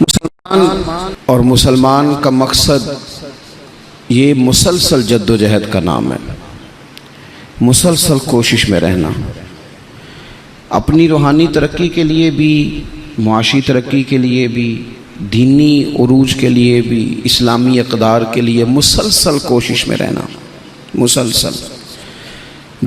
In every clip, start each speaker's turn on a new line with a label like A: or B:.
A: मुसलमान और मुसलमान का मकसद ये मुसलसल जद्दोजहद का नाम है। मुसलसल कोशिश में रहना, अपनी रूहानी तरक्की के लिए भी, मुआशी तरक्की के लिए भी, दीनी उरूज के लिए भी, इस्लामी इक़दार के लिए मुसलसल कोशिश में रहना। मुसलसल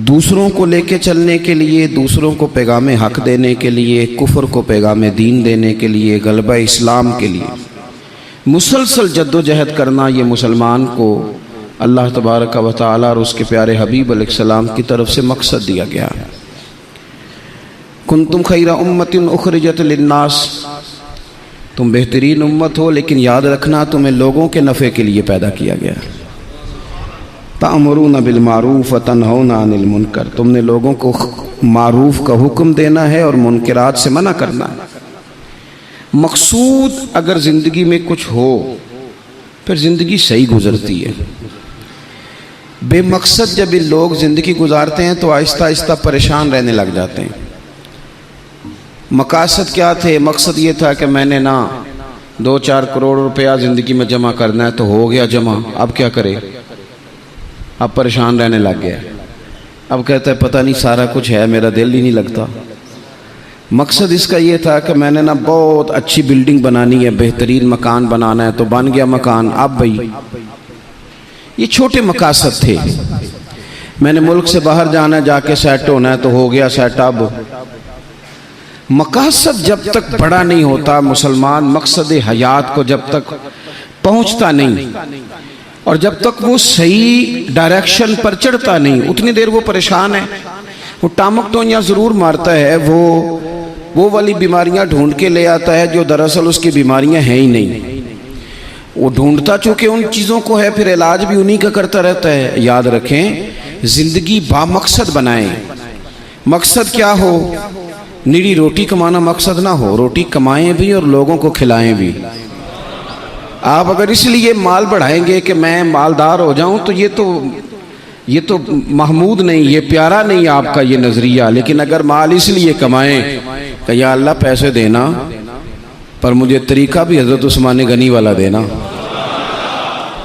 A: दूसरों को लेके चलने के लिए, दूसरों को पैगाम हक देने के लिए, कुफ्र को पैगाम दीन देने के लिए, गलबा इस्लाम के लिए मुसलसल जद्दोजहद करना, ये मुसलमान को अल्लाह तबारक व तआला और उसके प्यारे हबीब अलैहिस्सलाम की तरफ से मकसद दिया गया है। कुंतुम खैरा उम्मतिन उखरिजत लिन्नास, तुम बेहतरीन उम्मत हो, लेकिन याद रखना तुम्हें लोगों के नफ़े के लिए पैदा किया गया। तामुरून बिल मारूफ व तनहौना अनिल मुनकर, तुमने लोगों को मारूफ का हुक्म देना है और मुनकरात से मना करना है। मकसूद अगर ज़िंदगी में कुछ हो फिर ज़िंदगी सही गुजरती है। बेमकसद जब ये लोग ज़िंदगी गुजारते हैं तो आहिस्ता आहिस्ता परेशान रहने लग जाते हैं। मकासद क्या थे? मकसद ये था कि मैंने ना 2-4 करोड़ रुपया ज़िंदगी में जमा करना है, तो हो गया जमा, अब क्या करे? अब परेशान रहने लग गया। अब कहता है पता नहीं सारा कुछ है, मेरा दिल ही नहीं लगता। मकसद इसका ये था कि मैंने ना बहुत अच्छी बिल्डिंग बनानी है, बेहतरीन मकान बनाना है, तो बन गया मकान। अब भाई ये छोटे मकासद थे। मैंने मुल्क से बाहर जाना है, जाके सेट होना है, तो हो गया सेट। अब मकासद जब तक बड़ा नहीं होता, मुसलमान मकसद हयात को जब तक पहुंचता नहीं और जब तक वो सही डायरेक्शन पर चढ़ता नहीं, उतनी देर वो परेशान है। वो टामक तो यहाँ ज़रूर मारता है, वो वाली बीमारियां ढूंढ के ले आता है जो दरअसल उसकी बीमारियां हैं ही नहीं। वो ढूंढता चूँकि उन चीज़ों को है, फिर इलाज भी उन्हीं का करता रहता है। याद रखें, ज़िंदगी बामकसद बनाएं। मकसद क्या हो? निरी रोटी कमाना मकसद ना हो, रोटी कमाएं भी और लोगों को खिलाएं भी। आप अगर इसलिए माल बढ़ाएंगे कि मैं मालदार हो जाऊं, तो ये तो महमूद नहीं, ये प्यारा नहीं आपका ये नज़रिया। लेकिन अगर माल इसलिए कमाएं कि या अल्लाह पैसे देना, पर मुझे तरीका भी हज़रत उस्मान गनी वाला देना,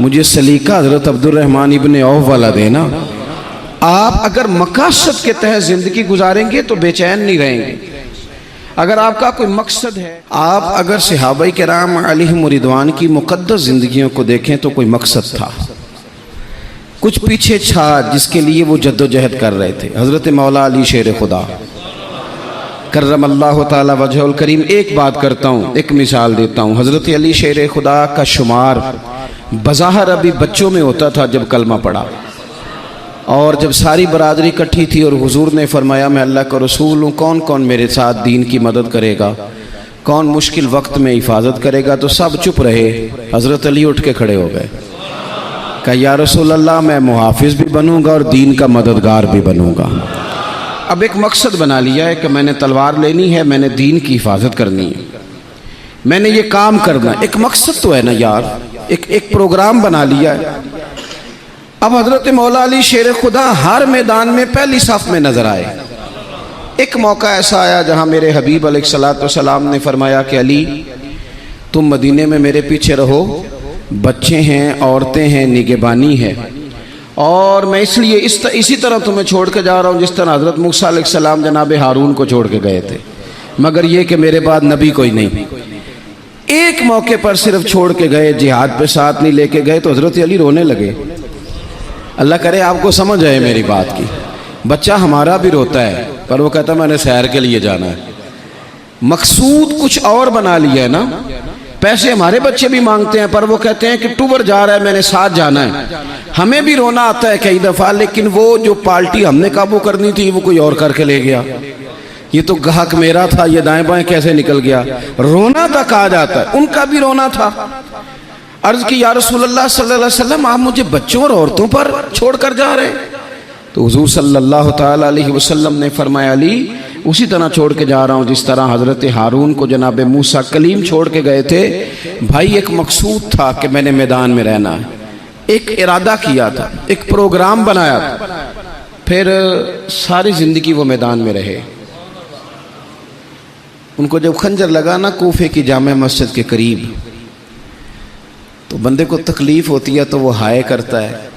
A: मुझे सलीका हज़रत अब्दुर्रहमान इब्ने औफ वाला देना। आप अगर मकासद के तहत ज़िंदगी गुजारेंगे तो बेचैन नहीं रहेंगे। अगर आपका कोई मकसद है, आप अगर सहाबाए किराम अलैहिम रिदवान की मुक़द्दस ज़िंदगियों को देखें तो कोई मकसद था, कुछ पीछे था जिसके लिए वो जद्दोजहद कर रहे थे। हज़रत मौला अली शेर खुदा करमल्लाहु ताला वजहुल करीम, एक बात करता हूँ, एक मिसाल देता हूँ। हज़रत अली शेर खुदा का शुमार बज़ाहिर अभी बच्चों में होता था जब कलमा पड़ा, और जब सारी बरादरी इकट्ठी थी और हुजूर ने फरमाया मैं अल्लाह का रसूल हूँ, कौन कौन मेरे साथ दीन की मदद करेगा, कौन मुश्किल वक्त में हिफाजत करेगा, तो सब चुप रहे। हज़रत अली उठ के खड़े हो गए, कहा या रसूल अल्लाह, मैं मुहाफिज भी बनूंगा और दीन का मददगार भी बनूंगा। अब एक मकसद बना लिया है कि मैंने तलवार लेनी है, मैंने दीन की हिफाजत करनी है, मैंने ये काम करना। एक मकसद तो है ना यार, एक प्रोग्राम बना लिया है। अब हज़रत मौला अली शेर खुदा हर मैदान में पहली सफ में नजर आए। एक मौका ऐसा आया जहां मेरे हबीब अलैहिस्सलाम ने फरमाया कि अली, तुम मदीने में मेरे पीछे रहो, बच्चे हैं, औरतें हैं, निगहबानी है, और मैं इसलिए इसी तरह तुम्हें छोड़ के जा रहा हूँ जिस तरह हज़रत मूसा अलैहिस्सलाम जनाब हारून को छोड़ के गए थे, मगर ये कि मेरे बाद नबी कोई नहीं। एक मौके पर सिर्फ छोड़ के गए, जिहाद पे साथ नहीं लेके गए, तो हज़रत अली रोने लगे। अल्लाह करे आपको समझ आए मेरी बात की। बच्चा हमारा भी रोता है, पर वो कहता मैंने सैर के लिए जाना है। मकसूद कुछ और बना लिया है ना। पैसे हमारे बच्चे भी मांगते हैं, पर वो कहते हैं कि टूर जा रहा है, मैंने साथ जाना है। हमें भी रोना आता है कई दफ़ा, लेकिन वो जो पार्टी हमने काबू करनी थी वो कोई और करके ले गया। ये तो ग्राहक मेरा था, ये दाएं बाएं कैसे निकल गया। रोना तक आ जाता है, उनका भी रोना था। अर्ज की या रसूलल्लाह सल्लल्लाहु अलैहि वसल्लम, आप मुझे बच्चों और औरतों पर छोड़कर जा रहे हैं? तो हुजूर सल्लल्लाहु ताला अलैहि वसल्लम ने फरमाया, अली उसी तरह छोड़ के जा रहा हूँ जिस तरह हज़रत हारून को जनाब मूसा कलीम छोड़ के गए थे। भाई एक मकसूद था कि मैंने मैदान में रहना है, एक इरादा किया था, एक प्रोग्राम बनाया था, फिर सारी ज़िंदगी वो मैदान में रहे। उनको जब खंजर लगा ना कूफे की जामे मस्जिद के करीब, तो बंदे को तकलीफ़ होती है तो वो हाय करता है,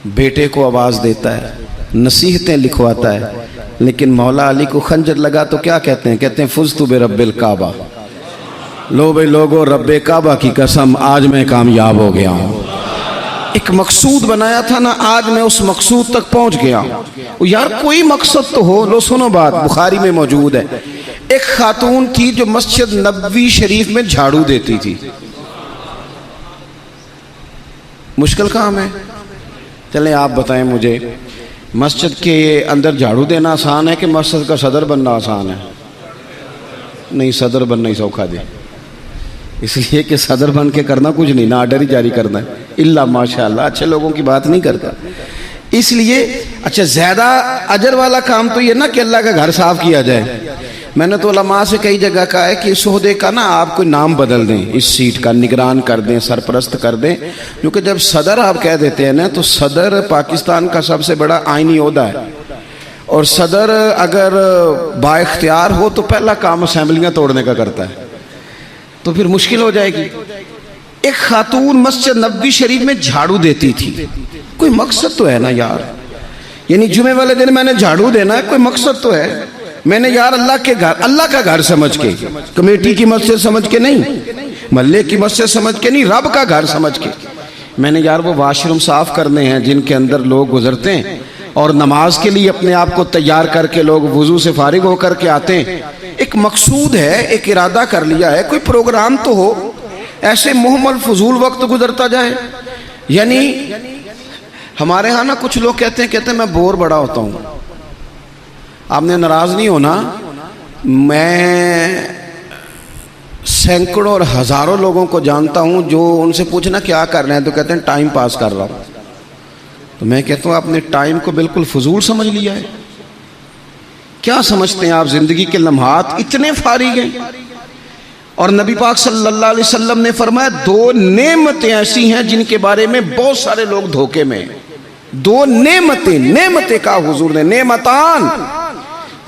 A: बेटे को आवाज़ देता है, नसीहतें लिखवाता है। लेकिन मौला अली को खंजर लगा तो क्या कहते हैं? कहते हैं फुज़्तु बिरब्बिल काबा, लो भाई लोगो रब्बे काबा की कसम आज मैं कामयाब हो गया हूँ। एक मकसूद बनाया था ना, आज मैं उस मकसूद तक पहुँच गया हूँ। यार कोई मकसद तो हो। लो सुनो बात, बुखारी में मौजूद है। एक खातून थी जो मस्जिद नबवी शरीफ में झाड़ू देती थी। मुश्किल काम है? चलें आप बताएं मुझे, मस्जिद के अंदर झाड़ू देना आसान है कि मस्जिद का सदर बनना आसान है? नहीं, सदर बनना ही सौखा दे, इसलिए कि सदर बन के करना कुछ नहीं ना, आर्डर ही जारी करना है। इल्ला माशाअल्लाह अच्छे लोगों की बात नहीं करता। इसलिए अच्छा ज़्यादा अजर वाला काम तो ये ना कि अल्लाह का घर साफ किया जाए। मैंने तो उलमा से कई जगह कहा है कि सोहदे का ना आप कोई नाम बदल दें, इस सीट का निगरान कर दें, सरपरस्त कर दें, क्योंकि जब सदर आप कह देते हैं ना तो सदर पाकिस्तान का सबसे बड़ा आइनी ओहदा है, और सदर अगर बाइख्तियार हो तो पहला काम असेंबलियाँ तोड़ने का करता है, तो फिर मुश्किल हो जाएगी। एक खातून मस्जिद नबवी शरीफ में झाड़ू देती थी। कोई मकसद तो है ना यार, यानी जुमे वाले दिन मैंने झाड़ू देना है, कोई मकसद तो है। मैंने यार अल्लाह के घर, अल्लाह का घर समझ के, कमेटी की मस्जिद समझ के नहीं, महल्ले की मस्जिद समझ के नहीं, रब का घर समझ के मैंने यार वो वाशरूम साफ करने हैं जिनके अंदर लोग गुजरते हैं और नमाज के लिए अपने आप को तैयार करके लोग वुजू से फारिग होकर के आते हैं। एक मकसूद है, एक इरादा कर लिया है, कोई प्रोग्राम तो हो। ऐसे मुहम्मल फजूल वक्त गुजरता जाए। यानी हमारे यहाँ ना कुछ लोग कहते हैं मैं बोर बड़ा होता हूँ। आपने नाराज नहीं होना, मैं सैकड़ों और हजारों लोगों को जानता हूँ जो उनसे पूछना क्या कर रहे हैं तो कहते हैं टाइम पास कर रहा हूँ। तो मैं कहता हूँ आपने टाइम को बिल्कुल फजूल समझ लिया है। क्या समझते हैं आप? जिंदगी के लम्हात इतने फारिग हैं। और नबी पाक सल्लल्लाहु अलैहि वसल्लम ने फरमाया दो नेमतें ऐसी हैं जिनके बारे में बहुत सारे लोग धोखे में। दो नेमतें, नेमतें का हुजूर ने, नेमतान,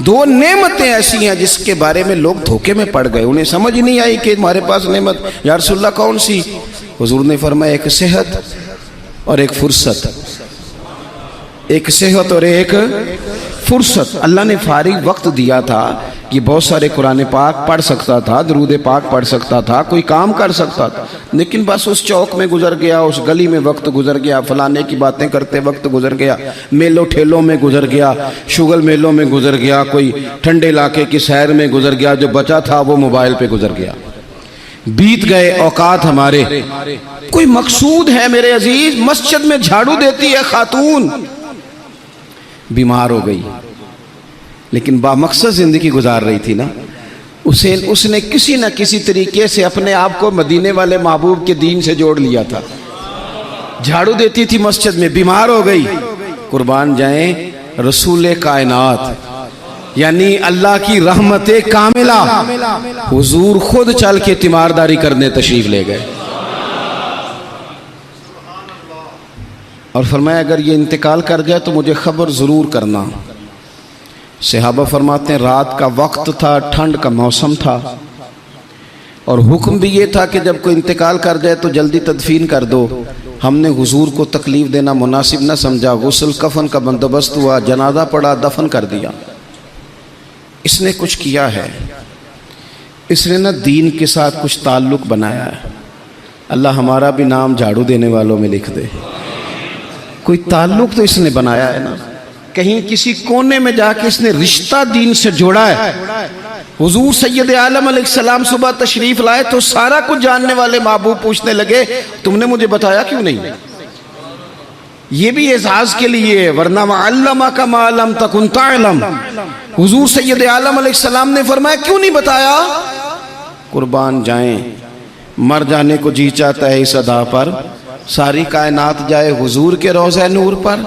A: दो नेमतें ऐसी हैं जिसके बारे में लोग धोखे में पड़ गए। उन्हें समझ ही नहीं आई कि हमारे पास नेमत या रसूलल्लाह कौन सी? हुजूर ने फरमाया एक सेहत और एक फुर्सत, एक सेहत और एक फुर्सत। अल्लाह ने फारिग वक्त दिया था कि बहुत सारे कुरान पाक पढ़ सकता था, दरूद पाक पढ़ सकता था, कोई काम कर सकता था, लेकिन बस उस चौक में गुजर गया, उस गली में वक्त गुजर गया, फलाने की बातें करते वक्त गुजर गया, मेलों ठेलों में गुजर गया, शुगल मेलों में गुजर गया, कोई ठंडे इलाके की सैर में गुजर गया, जो बचा था वो मोबाइल पे गुजर गया। बीत गए औकात हमारे। कोई मकसूद है मेरे अजीज? मस्जिद में झाड़ू देती है खातून, बीमार हो गई लेकिन बामकसद जिंदगी गुजार रही थी ना। उसने किसी न किसी तरीके से अपने आप को मदीने वाले महबूब के दीन से जोड़ लिया था। झाड़ू देती थी मस्जिद में, बीमार हो गई। कुर्बान जाएं रसूल कायनात यानी अल्लाह की रहमते कामिला, हुजूर खुद चल के तीमारदारी करने तशरीफ ले गए और फरमाया अगर ये इंतकाल कर जाए तो मुझे खबर ज़रूर करना। सहाबा फरमाते हैं रात का वक्त था, ठंड का मौसम था और हुक्म भी ये था कि जब कोई इंतकाल कर जाए तो जल्दी तदफीन कर दो। हमने हुजूर को तकलीफ़ देना मुनासिब न समझा, गुस्ल कफन का बंदोबस्त हुआ, जनाजा पड़ा, दफन कर दिया। इसने कुछ किया है, इसने न दीन के साथ कुछ ताल्लुक़ बनाया है। अल्लाह हमारा भी नाम झाड़ू देने वालों में लिख दे। कोई ताल्लुक़ तो इसने बनाया है ना, कहीं किसी कोने में जाके इसने रिश्ता दीन से जोड़ा है। हुजूर सैयद आलम अलैहिस्सलाम सुबह तशरीफ लाए तो सारा कुछ जानने वाले महबूब पूछने लगे तुमने मुझे बताया क्यों नहीं? ये भी एजाज के लिए है, वरना अल्लमा का मालम तकुन तालम। हुजूर सैयद आलम अलैहिस्सलाम ने फरमाया क्यों नहीं बताया? कुर्बान जाएं, मर जाने को जी चाहता है इस अदा पर, सारी कायनात जाए हुजूर के रोज़े नूर पर।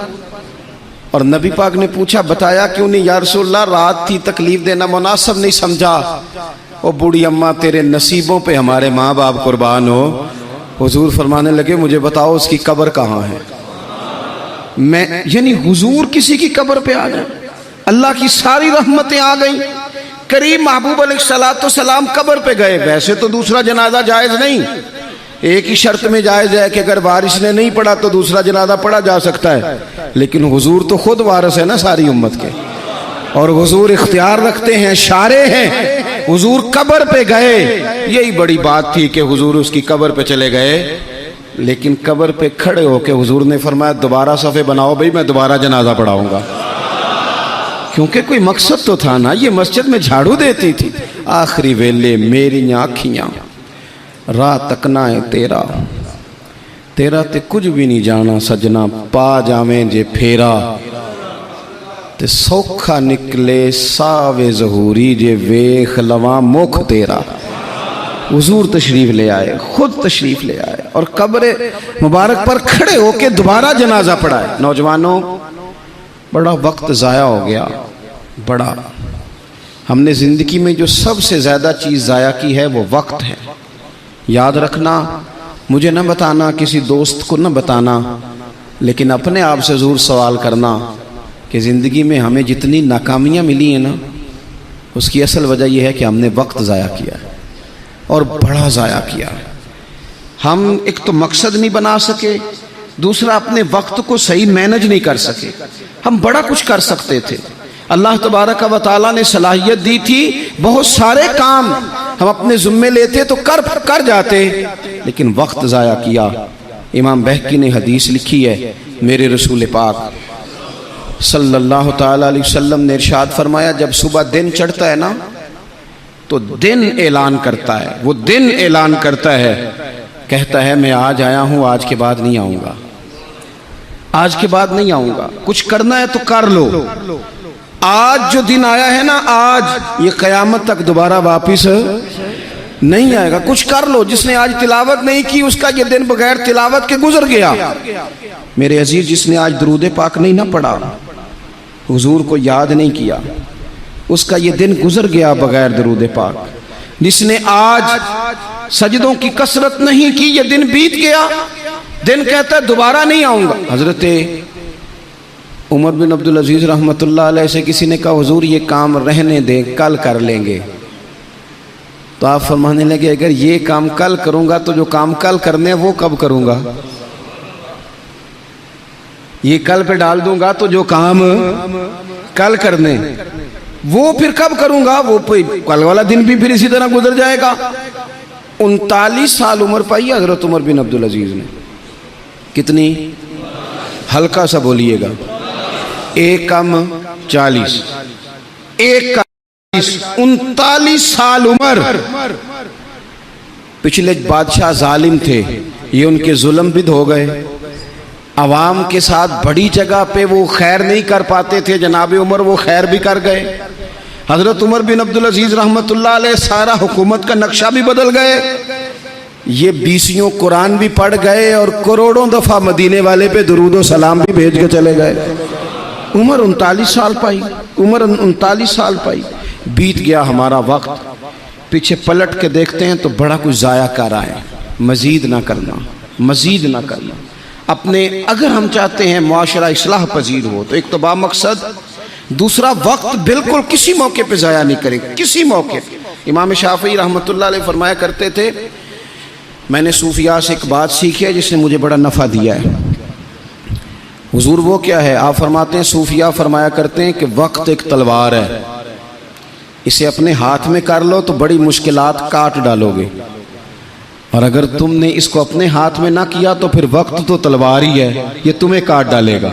A: और नबी पाक ने पूछा बताया क्यों नहीं? या रसूलल्लाह रात थी, तकलीफ देना मुनासिब नहीं समझा। ओ बूढ़ी अम्मा तेरे नसीबों पे हमारे माँ बाप कुर्बान हो। हुजूर फरमाने लगे मुझे बताओ उसकी कब्र कहाँ है? मैं यानी हुजूर किसी की कब्र पे आ गए, अल्लाह की सारी रहमतें आ गई। करीम महबूब अलैहिस्सलाम कब्र पे गए। वैसे तो दूसरा जनाजा जायज़ नहीं, एक ही शर्त में जायज़ है कि अगर वारिस ने नहीं पढ़ा तो दूसरा जनाजा पढ़ा जा सकता है, लेकिन हुजूर तो खुद वारिस है ना सारी उम्मत के, और हुजूर इख्तियार रखते हैं, शारे हैं। हुजूर कब्र पे गए, यही बड़ी बात थी कि हुजूर उसकी कब्र पे चले गए, लेकिन कब्र पे खड़े होके हुजूर ने फरमाया दोबारा सफ़े बनाओ भाई, मैं दोबारा जनाजा पढ़ाऊंगा। क्योंकि कोई मकसद तो था ना, ये मस्जिद में झाड़ू देती थी। आखिरी वेले मेरी आँखियाँ राह तकना है तेरा, तेरा ते कुछ भी नहीं जाना सजना, पा जावें जे फेरा ते सौखा निकले सावे जहूरी, जे वेख लवा मुख तेरा। हुजूर तशरीफ ले आए, खुद तशरीफ ले आए और कब्र मुबारक पर खड़े होके दोबारा जनाजा पढ़ाए। नौजवानों, बड़ा वक्त ज़ाया हो गया, बड़ा। हमने ज़िंदगी में जो सबसे ज़्यादा चीज़ ज़ाया की है वो वक्त है। याद रखना, मुझे न बताना, किसी दोस्त को न बताना, लेकिन अपने आप से ज़रूर सवाल करना कि ज़िंदगी में हमें जितनी नाकामियाँ मिली हैं ना, उसकी असल वजह यह है कि हमने वक्त ज़ाया किया है, और बड़ा ज़ाया किया है। हम एक तो मकसद नहीं बना सके, दूसरा अपने वक्त को सही मैनेज नहीं कर सके। हम बड़ा कुछ कर सकते थे, अल्लाह तबारक व तआला ने सलाहियत दी थी, बहुत सारे काम हम अपने ज़िम्मे लेते तो कर जाते, लेकिन वक्त ज़ाया किया। इमाम बहकी ने हदीस लिखी है, मेरे रसूल पाक सल्लल्लाहु ताला अलैहि वसल्लम ने इरशाद फरमाया, जब सुबह दिन चढ़ता है ना तो दिन ऐलान करता है, वो दिन ऐलान करता है, कहता है मैं आज आया हूँ, आज के बाद नहीं आऊँगा, आज के बाद नहीं आऊँगा। कुछ करना है तो कर लो। आज जो दिन आया है ना, आज ये क़यामत तक दोबारा वापिस नहीं आएगा। कुछ कर लो। जिसने आज तिलावत नहीं की उसका ये दिन बगैर तिलावत के गुजर गया। मेरे अजीज, जिसने आज दरूद पाक नहीं ना पढ़ा, हुजूर को याद नहीं किया, उसका ये दिन गुजर गया बगैर दरूद पाक। जिसने आज सजदों की कसरत नहीं की, ये दिन बीत गया। दिन कहता है दोबारा नहीं आऊँगा। हजरत उमर बिन अब्दुल अजीज रहमतुल्लाह अलैह से किसी ने कहा, हुजूर ये काम रहने दें, कल कर लेंगे। तो आप फरमाने लगे, अगर ये काम कल करूँगा तो जो काम कल करने वो कब करूँगा? ये कल पे डाल दूंगा तो जो काम कल करने वो फिर कब करूँगा? वो कल वाला दिन भी फिर इसी तरह गुजर जाएगा। 39 साल उम्र पाई हजरत उमर बिन अब्दुल अजीज ने। कितनी? हल्का सा बोलिएगा। 1 कम 40, 1 कम 39 साल उम्र। पिछले बादशाह जालिम थे, ये उनके जुल्म बिद हो गए। अवाम के साथ बड़ी जगह पे वो खैर नहीं कर पाते थे, जनाब उमर वो खैर भी कर गए। हजरत उमर बिन अब्दुल अजीज रहमतुल्लाह अलैह सारा हुकूमत का नक्शा भी बदल गए। ये 20 कुरान भी पढ़ गए और करोड़ों दफा मदीने वाले पे दुरूद सलाम भी भेज के चले गए। उम्र 39 साल पाई, उम्र 39 साल पाई। बीत गया हमारा वक्त। पीछे पलट के देखते हैं तो बड़ा कुछ ज़ाया कर आए। मजीद ना करना, मजीद ना करना। अपने अगर हम चाहते हैं मुआशरा इस्लाह पजीर हो तो एक तो बामकसद, दूसरा वक्त बिल्कुल किसी मौके पे ज़ाया नहीं करें, किसी मौके। इमाम शाफी रहमतुल्लाह अलैह फरमाया करते थे, मैंने सूफिया से एक बात सीखी है जिसने मुझे बड़ा नफ़ा दिया है। हुजूर वो क्या है? आप फरमाते हैं, सूफिया फरमाया करते हैं कि वक्त एक तलवार है, इसे अपने हाथ में कर लो तो बड़ी मुश्किलात काट डालोगे, और अगर तुमने इसको अपने हाथ में ना किया तो फिर वक्त तो तलवार ही है, ये तुम्हें काट डालेगा,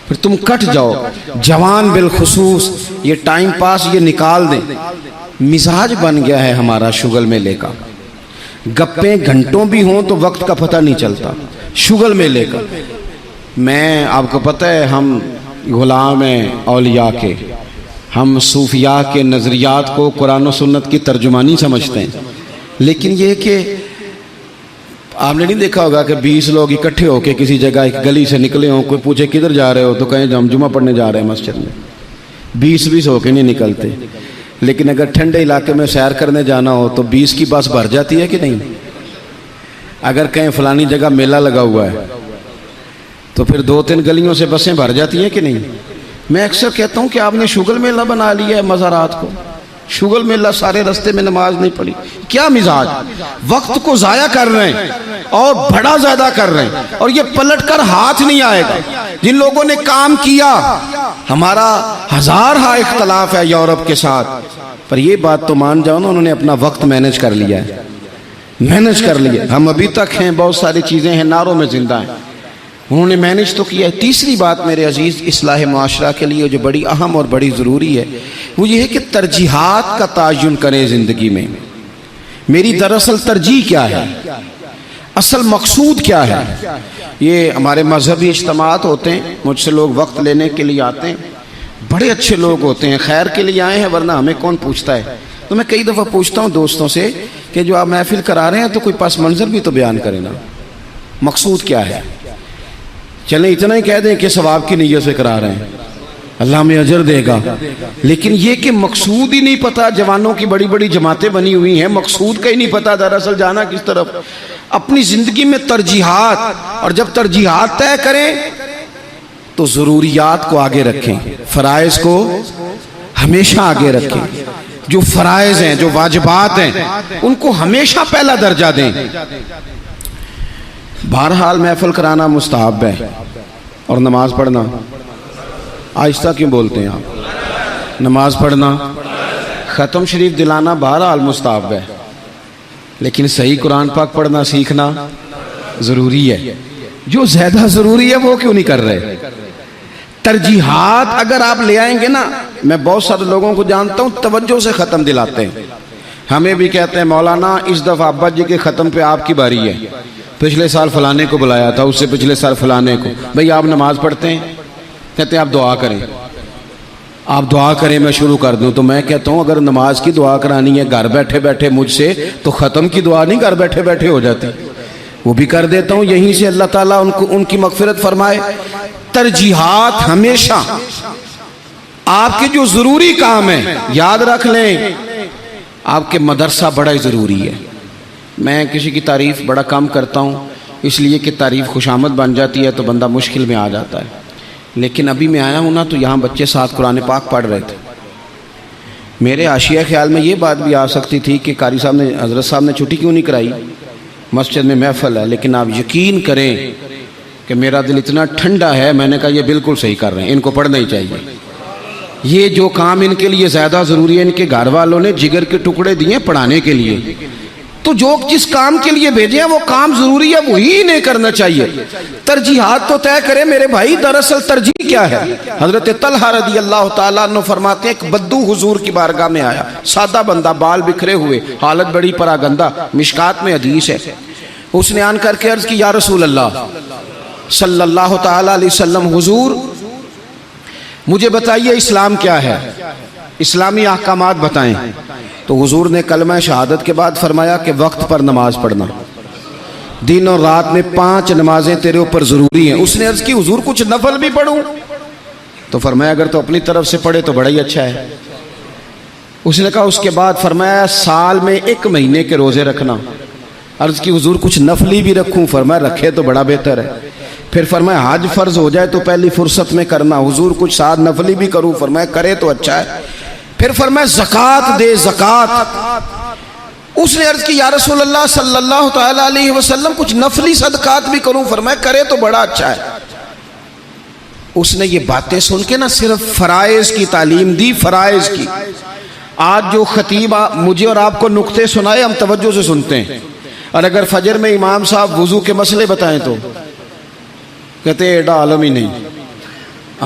A: फिर तुम कट जाओ। जवान बिलखुसूस ये टाइम पास ये निकाल दें। मिजाज बन गया है हमारा शुगल मेले का। गप्पे घंटों भी हों तो वक्त का पता नहीं चलता। शुगल मेले का, मैं आपको पता है हम गुलाम हैं औलिया के, हम सूफिया के नज़रियात को कुरान और सुन्नत की तर्जुमानी समझते हैं। लेकिन ये कि आपने नहीं देखा होगा कि 20 लोग इकट्ठे होकर किसी जगह एक गली से निकले हों, कोई पूछे किधर जा रहे हो तो कहें हम जुमा पढ़ने जा रहे हैं मस्जिद में। 20 होके नहीं निकलते। लेकिन अगर ठंडे इलाके में सैर करने जाना हो तो 20 की बस भर जाती है कि नहीं? अगर कहीं फलानी जगह मेला लगा हुआ है तो फिर 2-3 गलियों से बसें भर जाती हैं कि नहीं? मैं अक्सर कहता हूँ कि आपने शुगल मेला बना लिया है मज़ारात को। शुगल में अल्लाह सारे रास्ते में नमाज नहीं पढ़ी, क्या मिजाज, वक्त को जाया कर रहे हैं और बड़ा ज्यादा कर रहे हैं, और ये पलट कर हाथ नहीं आएगा। जिन लोगों ने काम किया, हमारा हजार हा इख्तलाफ है यूरोप के साथ, पर ये बात तो मान जाओ ना, उन्होंने अपना वक्त मैनेज कर लिया है, मैनेज कर लिया। हम अभी तक हैं, बहुत सारी चीजें हैं, नारों में जिंदा हैं, उन्होंने मैनेज तो किया है। तीसरी बात मेरे अजीज इस्लाह माशरा के लिए जो बड़ी अहम और बड़ी ज़रूरी है, वो ये है कि तरजीहात का तायुन करें ज़िंदगी में। मेरी दरअसल तरजीह क्या है, असल मकसूद क्या है। ये हमारे मजहबी इज्तिमात होते हैं, मुझसे लोग वक्त लेने के लिए आते हैं, बड़े अच्छे लोग होते हैं, खैर के लिए आए हैं, वरना हमें कौन पूछता है। तो मैं कई दफ़ा पूछता हूँ दोस्तों से कि जो आप महफिल करा रहे हैं तो कोई पस मंज़र भी तो बयान करें ना, मकसूद क्या है। चलें इतना ही कह दें कि सवाब की नीयत से करा रहे हैं, अल्लाह में अजर देगा, लेकिन ये कि मकसूद ही नहीं पता। जवानों की बड़ी बड़ी जमातें बनी हुई हैं, मकसूद का ही नहीं पता दरअसल जाना किस तरफ। अपनी ज़िंदगी में तरजीहात, और जब तरजीहात तय करें तो ज़रूरियात को आगे रखें, फ़राइज़ को हमेशा आगे रखें। जो फ़राइज़ हैं, जो वाजिबात हैं, उनको हमेशा पहला दर्जा दें। बहरहाल महफिल कराना मुस्तहब है, और नमाज पढ़ना, आहिस्ता क्यों बोलते हैं आप, नमाज पढ़ना, ख़त्म शरीफ दिलाना बहरहाल मुस्तहब है, लेकिन सही कुरान पाक पढ़ना सीखना ज़रूरी है। जो ज़्यादा ज़रूरी है वो क्यों नहीं कर रहे। तरजीहात अगर आप ले आएंगे ना, मैं बहुत सारे लोगों को जानता हूँ तवज्जो से ख़त्म दिलाते हैं। हमें भी कहते हैं मौलाना इस दफ़ा अब्बा जी के ख़त्म पे आपकी बारी है, पिछले साल फलाने को बुलाया था, उससे पिछले साल फलाने को। भाई आप नमाज पढ़ते हैं, कहते हैं आप दुआ करें, आप दुआ करें मैं शुरू कर दूं। तो मैं कहता हूं अगर नमाज की दुआ करानी है घर बैठे बैठे मुझसे, तो ख़त्म की दुआ नहीं घर बैठे बैठे हो जाती, वो भी कर देता हूं, यहीं से अल्लाह ताला उनको उनकी मगफिरत फरमाए। तरजीहात हमेशा आपके जो ज़रूरी काम है, याद रख लें, आपके मदरसा बड़ा ही ज़रूरी है। मैं किसी की तारीफ़ बड़ा कम करता हूँ, इसलिए कि तारीफ़ खुशामद बन जाती है तो बंदा मुश्किल में आ जाता है। लेकिन अभी मैं आया हूँ ना, तो यहाँ बच्चे साथ कुरान पाक पढ़ रहे थे। मेरे आशिया ख्याल में ये बात भी आ सकती थी कि कारी साहब ने, हज़रत साहब ने छुट्टी क्यों नहीं कराई, मस्जिद में महफिल है। लेकिन आप यकीन करें कि मेरा दिल इतना ठंडा है, मैंने कहा ये बिल्कुल सही कर रहे हैं, इनको पढ़ना ही चाहिए। ये जो काम इनके लिए ज़्यादा ज़रूरी है, इनके घर वालों ने जिगर के टुकड़े दिए पढ़ाने के लिए, तो जो जिस काम के लिए भेजे हैं वो काम जरूरी है, वही नहीं करना चाहिए। तरजीहात तो तय करें मेरे भाई। दरअसल तरजीह क्या है, हजरत तलहा रदी अल्लाह ताला अन्हु फरमाते हैं, एक बद्दू हुजूर की बारगाह में आया, सादा बंदा, बाल बिखरे हुए, हालत बड़ी परागंदा, मिशकात में हदीस है। उसने आन करके अर्ज की, या रसूल अल्लाह सल्लल्लाहु ताला अलैहि वसल्लम, हुजूर मुझे बताइए इस्लाम क्या है, इस्लामी अहकामात बताएं। तो हुजूर ने कलमा शहादत के बाद फरमाया कि वक्त पर नमाज पढ़ना, दिन और रात में 5 नमाजें तेरे ऊपर ज़रूरी हैं। उसने अर्ज़ की, हुजूर कुछ नफल भी पढ़ूं? तो फरमाया अगर तो अपनी तरफ से पढ़े तो बड़ा ही अच्छा है। उसने कहा, उसके बाद फरमाया साल में 1 महीने के रोज़े रखना। अर्ज़ की, हुजूर कुछ नफली भी रखूं? फरमाया रखे तो बड़ा बेहतर है। फिर फरमाया हज फ़र्ज हो जाए तो पहली फुर्सत में करना। हुजूर कुछ साथ नफली भी करूं? फरमाया करे तो अच्छा है। फिर फरमाया ज़कात दे, ज़कात। उसने अर्ज़ की, या रसूल अल्लाह सल्लल्लाहु तआला अलैहि वसल्लम कुछ नफली सदकात भी करूं? फरमाया करे तो बड़ा अच्छा है। उसने ये बातें सुन के ना सिर्फ फ़राइज़ की तालीम दी, फ़राइज़ की। आज जो खतीब मुझे और आपको नुक्ते सुनाए, हम तवज्जो से सुनते हैं, और अगर फजर में इमाम साहब वुज़ू के मसले बताएं तो कहते एडा आलम ही नहीं।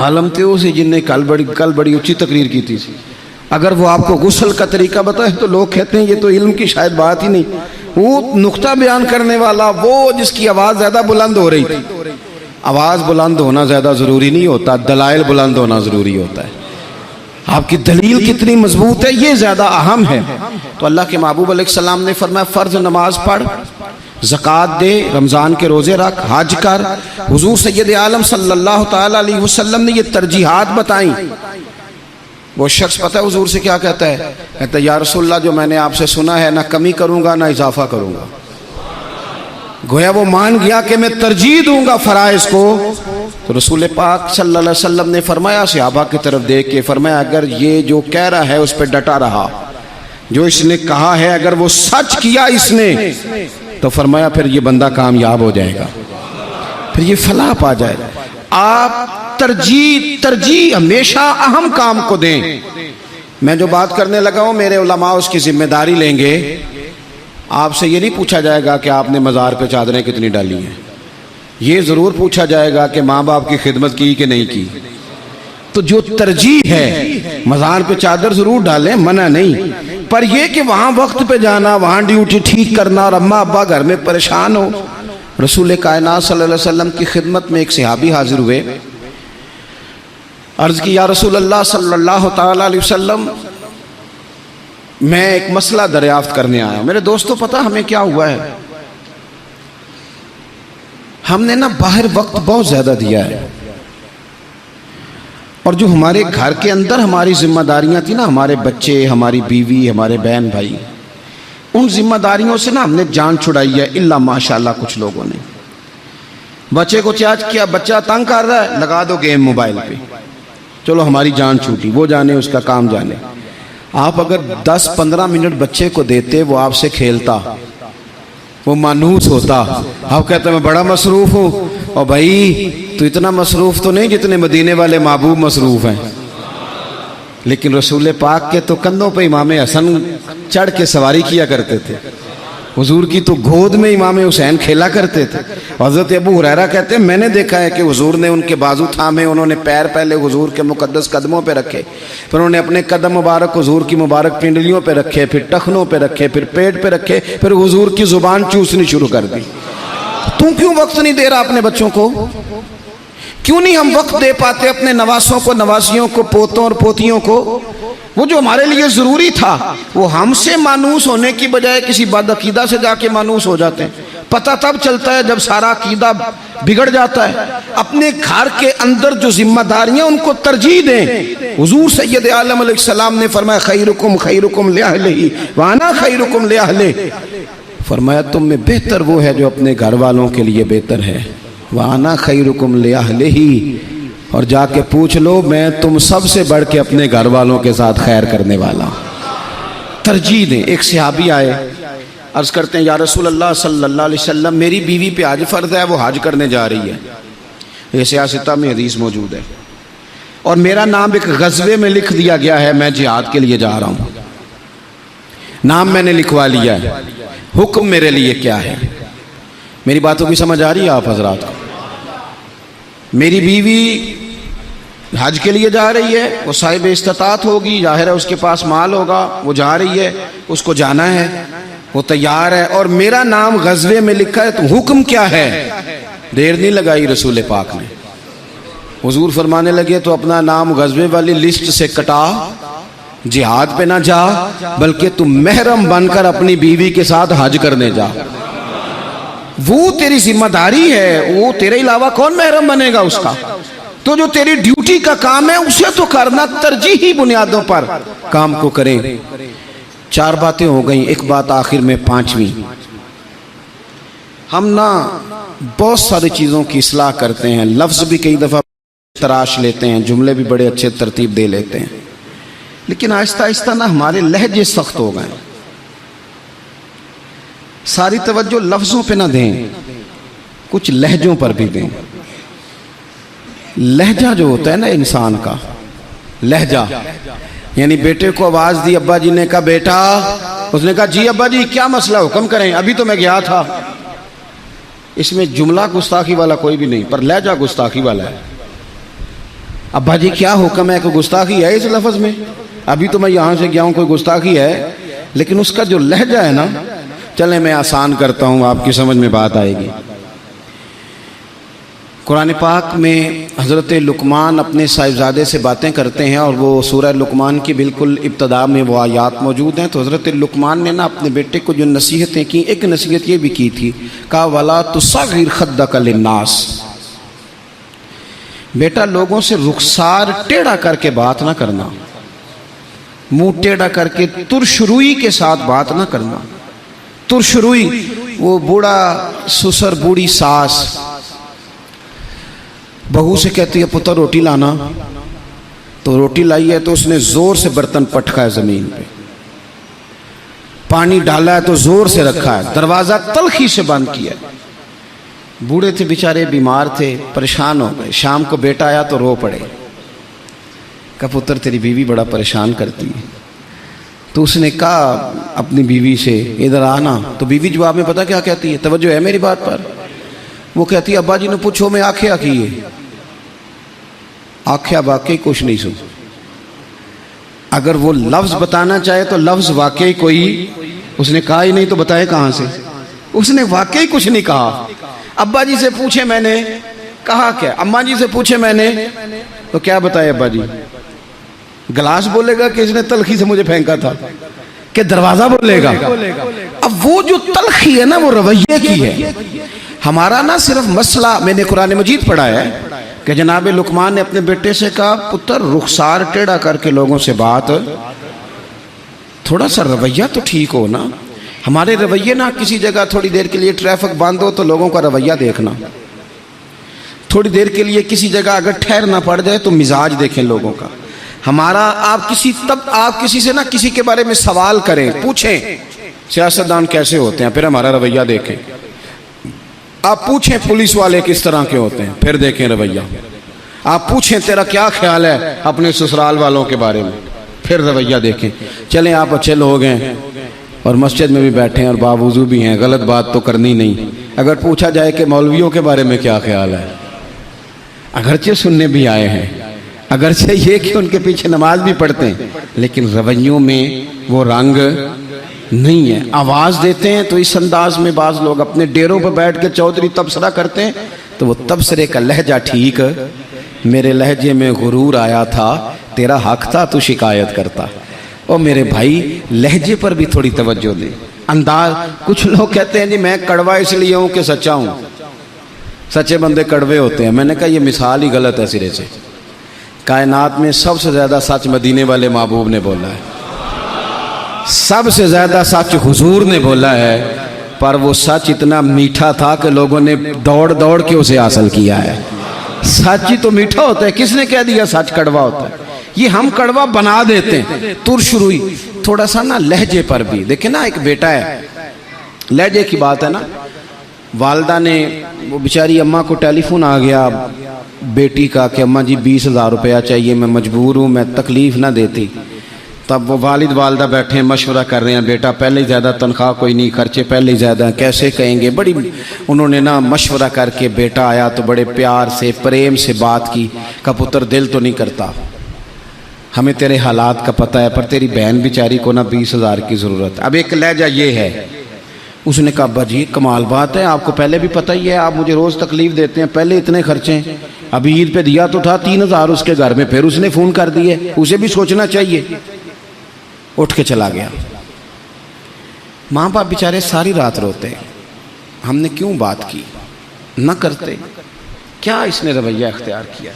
A: आलम तो उसे जिनने कल बड़ी ऊंची तकरीर की थी। अगर वो आपको गुस्ल का तरीका बताए तो लोग कहते हैं ये तो इल्म की शायद बात ही नहीं। वो नुक्ता बयान करने वाला, वो जिसकी आवाज़ ज़्यादा बुलंद हो रही थी। आवाज़ बुलंद होना ज़्यादा ज़रूरी नहीं होता, दलाइल बुलंद होना ज़रूरी होता है। आपकी दलील कितनी मजबूत है ये ज़्यादा अहम है। तो अल्लाह के महबूब अलैहिस्सलाम ने फरमाया फ़र्ज नमाज पढ़, ज़कात दे, रमज़ान के रोज़े रख, हज कर। हुज़ूर सय्यद आलम सल्लल्लाहु तआला अलैहि वसल्लम ने ये तरजीहात बताई। वो शख्स पता है हुज़ूर से क्या कहता है? कहता है, या रसूलल्लाह जो मैंने आपसे सुना है, ना कमी करूँगा ना इजाफा करूँगा। गोया वो मान गया कि मैं तरजीह दूंगा फ़राइज़ को। तो रसूल पाक सल्लल्लाहु अलैहि वसल्लम ने फरमाया, सहाबा की तरफ देख के फरमाया, अगर ये जो कह रहा है उस पर डटा रहा जो इसने कहा है अगर वो सच किया इसने तो फरमाया फिर ये बंदा कामयाब हो जाएगा, फिर ये फलाह पा जाएगा। आप तरजीह हमेशा अहम काम को दें। मैं जो बात करने लगा हूं मेरे उलमा उसकी जिम्मेदारी लेंगे। आपसे ये नहीं पूछा जाएगा कि आपने मज़ार पे चादरें कितनी डाली हैं, ये ज़रूर पूछा जाएगा कि माँ बाप की खिदमत की कि नहीं की। तो जो तरजीह है मज़ार पे चादर ज़रूर डालें, मना नहीं, पर यह कि वहाँ वक्त पे जाना, वहाँ ड्यूटी ठीक करना और अम्मा अब्बा घर में परेशान हो। रसूल कायनात सल्लल्लाहु अलैहि वसल्लम की खिदमत में एक सहाबी हाजिर हुए, अर्ज़ की या रसूल अल्लाह सल्लल्लाहु ताला अलैहि वसल्लम, मैं एक मसला दरियाफ्त करने आया हूँ। मेरे दोस्तों पता हमें क्या हुआ है, हमने ना बाहर वक्त बहुत ज़्यादा दिया है और जो हमारे घर के अंदर हमारी जिम्मेदारियां थी ना, हमारे बच्चे, हमारी बीवी, हमारे बहन भाई, उन जिम्मेदारियों से ना हमने जान छुड़ाई है। इल्ला माशाल्लाह कुछ लोगों ने बच्चे को चार्ज किया, बच्चा तंग कर रहा है, लगा दो गेम मोबाइल पे, चलो हमारी जान छूटी, वो जाने उसका काम जाने। आप अगर 10-15 मिनट बच्चे को देते, वो आपसे खेलता, वो मानूस होता। आप कहते मैं बड़ा मसरूफ हूँ, और भाई तो इतना मसरूफ तो नहीं जितने मदीने वाले महबूब मसरूफ हैं। लेकिन रसूल पाक के तो कंधों पे इमाम हसन चढ़ के सवारी किया करते थे, हुजूर की तो गोद में इमाम हुसैन खेला करते थे। हज़रत अबू हुरैरा कहते हैं मैंने देखा है कि हुजूर ने उनके बाजू थामे, उन्होंने पैर पहले हुजूर के मुकद्दस कदमों पे रखे, फिर उन्होंने अपने कदम मुबारक हुजूर की मुबारक पिंडलियों पे रखे, फिर टखनों पे रखे, फिर पेट पे रखे, फिर हुजूर की जुबान चूसनी शुरू कर दी। तू क्यों वक्त नहीं दे रहा अपने बच्चों को? क्यों नहीं हम वक्त दे पाते अपने नवासों को, नवासियों को, पोतों और पोतियों को? वो जो हमारे लिए जरूरी था वो हमसे मानूस होने की बजाय किसी बदअकीदा से जाके मानूस हो जाते हैं। पता तब चलता है जब सारा अकीदा बिगड़ जाता है। अपने घर के अंदर जो जिम्मेदारियां उनको तरजीह दें। हुजूर सैयद आलम अलैहिस्सलाम ने फरमाया खैरुकुम खैरुकुम लिअहलिही व अना खैरुकुम लिअहलिही, फरमाया तुम में बेहतर वो है जो अपने घर वालों के लिए बेहतर है। व अना खैरुकुम लिअहलिही, और जाके पूछ लो मैं तुम सबसे बढ़ के अपने घर वालों के साथ खैर करने वाला। तरजीह दें। एक सहाबी आए, अर्ज करते हैं या रसूल अल्लाह सल्लल्लाहु अलैहि वसल्लम, मेरी बीवी पे हज फर्ज है, वो हज करने जा रही है, ये सियासता में हदीस मौजूद है, और मेरा नाम एक गज़वे में लिख दिया गया है, मैं जिहाद के लिए जा रहा हूँ, नाम मैंने लिखवा लिया है, हुक्म मेरे लिए क्या है? मेरी बातों की समझ आ रही है आप हजरात को? मेरी बीवी हज के लिए जा रही है, वो साहिब इस्तात होगी, जाहिर है उसके पास माल होगा, वो जा रही है, उसको जाना है, वो तैयार है, और मेरा नाम गज़वे में लिखा है, तो हुक्म क्या है? देर नहीं लगाई रसूल पाक ने, हुजूर फरमाने लगे तो अपना नाम गज़वे वाली लिस्ट से कटा, जिहाद पे ना जा, बल्कि तुम महरम बनकर अपनी बीवी के साथ हज करने जा। वो तेरी जिम्मेदारी है, वो तेरे अलावा कौन महरम बनेगा उसका? तो जो तेरी ड्यूटी का काम है उसे तो करना, तरजीही बुनियादों पर काम को करें। 4 बातें हो गई, एक बात आखिर में 5वीं। हम ना बहुत सारी चीज़ों की इस्लाह करते हैं, लफ्ज़ भी कई दफ़ा तराश लेते हैं, जुमले भी बड़े अच्छे तरतीब दे लेते हैं, लेकिन आहिस्ता आहिस्ता ना हमारे लहजे सख्त हो गए। सारी तवज्जो लफ्ज़ों पे ना दें, कुछ लहजों पर भी दें। लहजा जो होता है ना इंसान का, लहजा, यानी बेटे को आवाज़ दी, अब्बा जी ने कहा बेटा, उसने कहा जी अब्बा जी क्या मसला, हुक्म करें, अभी तो मैं गया था। इसमें जुमला गुस्ताखी वाला कोई भी नहीं, पर लहजा गुस्ताखी वाला है। अब्बा जी क्या हुक्म है? कोई गुस्ताखी है इस लफ्ज़ में? अभी तो मैं यहाँ से गया हूँ, कोई गुस्ताखी है? लेकिन उसका जो लहजा है ना, चले मैं आसान करता हूँ, आपकी समझ में बात आएगी। कुरान पाक में हज़रत लुकमान अपने साहिबजादे से बातें करते हैं, और वो सूरह लुकमान की बिल्कुल इब्तदा में वो आयात मौजूद हैं। तो हज़रत लुकमान ने ना अपने बेटे को जो नसीहतें की, एक नसीहत ये भी की थी, कहा वला तुसग़िर ख़द्दक लिन्नास, बेटा लोगों से रुखसार टेढ़ा करके बात ना करना, मुंह टेढ़ा करके तुरशरुई के साथ बात ना करना। तुरशरुई, वो बूढ़ा ससुर बूढ़ी सास बहू से कहती है पुत्र रोटी लाना, तो रोटी लाई है तो उसने जोर से बर्तन पटका है जमीन पे, पानी डाला है तो जोर से रखा है, दरवाजा तलखी से बंद किया। बूढ़े थे बेचारे, बीमार थे, परेशान हो गए। शाम को बेटा आया तो रो पड़े, कहा पुत्र तेरी बीवी बड़ा परेशान करती है। तो उसने कहा अपनी बीवी से इधर आना। तो बीवी जवाब में पता क्या कहती है, तवज्जो है मेरी बात पर? वो कहती है अब्बा जी ने पूछो मैं आख्या की है। आख्या वाकई कुछ नहीं सुन। अगर वो लफ्ज बताना चाहे तो लफ्ज वाकई कोई उसने कहा ही नहीं, तो बताए कहां से? उसने वाकई कुछ नहीं कहा। अब्बा जी से पूछे मैंने, कहा क्या? अम्मा जी से पूछे मैंने, तो क्या बताए अब्बा जी? गिलास बोलेगा कि इसने तलखी से मुझे फेंका था, कि दरवाजा बोलेगा? अब वो जो तलखी है ना, वो रवैये की है। हमारा ना सिर्फ मसला, मैंने कुरान मजीद पढ़ा है कि जनाब लुकमान ने अपने बेटे से कहा पुत्र रुखसार टेढ़ा करके लोगों से बात, थोड़ा सा रवैया तो ठीक हो ना। हमारे रवैये ना, किसी जगह थोड़ी देर के लिए ट्रैफिक बंद हो तो लोगों का रवैया देखना, थोड़ी देर के लिए किसी जगह अगर ठहरना पड़ जाए तो मिजाज देखें लोगों का। हमारा आप किसी से ना किसी के बारे में सवाल करें, पूछें सियासतदान कैसे होते हैं, फिर हमारा रवैया देखें। आप पूछें पुलिस वाले किस तरह के होते हैं, फिर देखें रवैया। आप पूछें तेरा क्या ख्याल है अपने ससुराल वालों के बारे में, फिर रवैया देखें। चलें आप अच्छे लोग हैं और मस्जिद में भी बैठे हैं और बावजूद भी हैं, गलत बात तो करनी नहीं। अगर पूछा जाए कि मौलवियों के बारे में क्या ख्याल है, अगरचे सुनने भी आए हैं, अगरचे ये कि उनके पीछे नमाज भी पढ़ते हैं, लेकिन रवैयों में वो रंग नहीं है। आवाज़ देते हैं तो इस अंदाज में बाज़ लोग अपने डेरों पर बैठ के चौधरी तबसरा करते हैं, तो वो तबसरे का लहजा ठीक, मेरे लहजे में गुरूर आया था, तेरा हक था तू शिकायत करता। और मेरे भाई लहजे पर भी थोड़ी तवज्जो दे, अंदाज। कुछ लोग कहते हैं जी मैं कड़वा इसलिए हूँ कि सच्चा हूँ, सच्चे बंदे कड़वे होते हैं। मैंने कहा ये मिसाल ही गलत है सिरे से। कायनात में सबसे ज़्यादा सच मदीने वाले महबूब ने बोला है, सबसे ज़्यादा सच हुजूर ने बोला है, पर वो सच इतना मीठा था कि लोगों ने दौड़ दौड़ के उसे हासिल किया है। सच ही तो मीठा होता है, किसने कह दिया सच कड़वा होता है? ये हम कड़वा बना देते हैं। तुरशुरुई थोड़ा सा ना लहजे पर भी देखे ना, एक बेटा है, लहजे की बात है ना। वालदा ने, वो बेचारी अम्मा को टेलीफोन आ गया बेटी का कि अम्मा जी 20,000 रुपया चाहिए, मैं मजबूर हूँ, मैं तकलीफ़ ना देती। तब वो वालिद वालदा बैठे मशवरा कर रहे हैं, बेटा पहले ही ज़्यादा तनख्वाह कोई नहीं, खर्चे पहले ही ज़्यादा, कैसे कहेंगे। बड़ी उन्होंने ना मशवरा करके, बेटा आया तो बड़े प्यार से प्रेम से बात की, का पुत्र दिल तो नहीं करता, हमें तेरे हालात का पता है, पर तेरी बहन बेचारी को ना 20,000 की ज़रूरत। अब एक लहजा ये है। उसने कहा अब्बा जी कमाल बात है, आपको पहले भी पता ही है, आप मुझे रोज़ तकलीफ़ देते हैं, पहले इतने खर्चे, अभी ईद पे दिया तो था 3,000 उसके घर में, फिर उसने फ़ोन कर दिए, उसे भी सोचना चाहिए। उठ के चला गया। माँ बाप बेचारे सारी रात रोते हैं, हमने क्यों बात की, न करते, क्या इसने रवैया इख्तियार किया।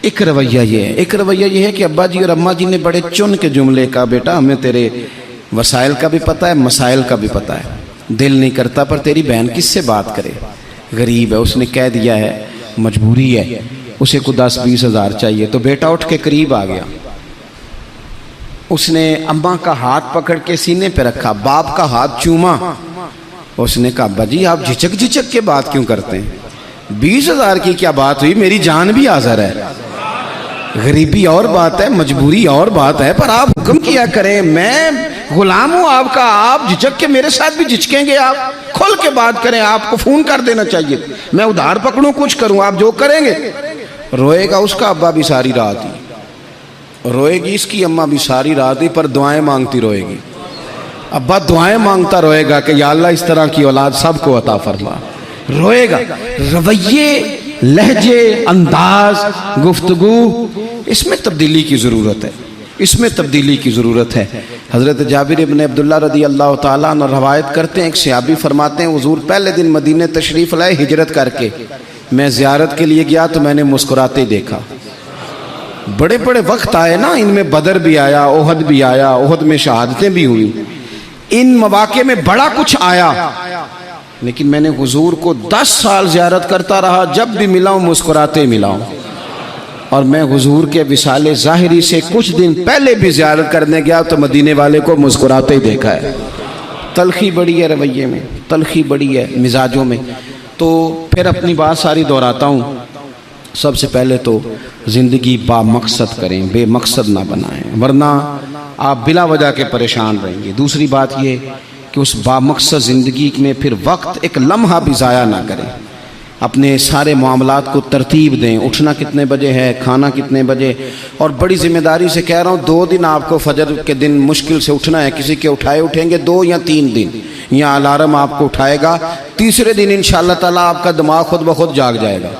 A: एक रवैया ये है, एक रवैया ये है कि अब्बा जी और अम्मा जी ने बड़े चुन के जुमले का, बेटा हमें तेरे वसाइल का भी पता है, मसाइल का भी पता है, दिल नहीं करता, पर तेरी बहन किससे बात करे, गरीब है, उसने कह दिया है मजबूरी है, उसे को 10-20 हज़ार चाहिए। तो बेटा उठ के करीब आ गया, उसने अम्मा का हाथ पकड़ के सीने पे रखा, बाप का हाथ चूमा। उसने कहा अब्बा जी आप झिझक झिझक के बात क्यों करते हैं, 20,000 की क्या बात हुई, मेरी जान भी हाज़िर है, गरीबी और बात है, मजबूरी और बात है, पर आप हुक्म किया करें, मैं गुलाम हूँ आपका, आप झिझक के मेरे साथ भी झिझकेंगे, आप खुल के बात करें, आपको फ़ोन कर देना चाहिए, मैं उधार पकड़ूँ कुछ करूँ, आप जो करेंगे। रोएगा उसका अब्बा भी सारी रात ही, रोएगी इसकी अम्मा भी सारी रात ही, पर दुआएं मांगती रोएगी। अब्बा दुआएं मांगता रोएगा कि या अल्लाह इस तरह की औलाद सबको अता फरमा। रोएगा। रवैये, लहजे, अंदाज, गुफ्तगू, इसमें तब्दीली की ज़रूरत है, इसमें तब्दीली की ज़रूरत है। हज़रत जाबिर इब्न अब्दुल्ला रदी अल्लाह ताला अन्हु रवायत करते हैं, एक सहाबी फरमाते हैं हुज़ूर पहले दिन मदीने तशरीफ़ लाए हिजरत करके, मैं ज़ियारत के लिए गया तो मैंने मुस्कुराते देखा। बड़े बड़े वक्त आए ना, इनमें बदर भी आया, ओहद भी आया, ओहद में शहादतें भी हुई, इन मौके में बड़ा कुछ आया, लेकिन मैंने हुजूर को 10 साल ज़ियारत करता रहा, जब भी मिला हूँ मुस्कुराते मिला हूँ। और मैं हुजूर के विसाले ज़ाहिरी से कुछ दिन पहले भी ज़ियारत करने गया तो मदीने वाले को मुस्कुराते ही देखा है। तलखी बड़ी है रवैये में, तलखी बड़ी है मिजाजों में। तो फिर अपनी बात सारी दोहराता हूँ। सबसे पहले तो ज़िंदगी बामकसद करें, बेमकसद ना बनाएं, वरना आप बिला वजह के परेशान रहेंगे। दूसरी बात ये कि उस बामकसद ज़िंदगी में फिर वक्त एक लम्हा भी ज़ाया ना करें। अपने सारे मामलात को तरतीब दें। उठना कितने बजे है, खाना कितने बजे, और बड़ी ज़िम्मेदारी से कह रहा हूँ 2 दिन आपको फजर के दिन मुश्किल से उठना है। किसी के उठाए उठेंगे 2 या 3 दिन, या अलार्म आपको उठाएगा, तीसरे दिन इंशाअल्लाह ताला आपका दिमाग खुद ब खुद जाग जाएगा।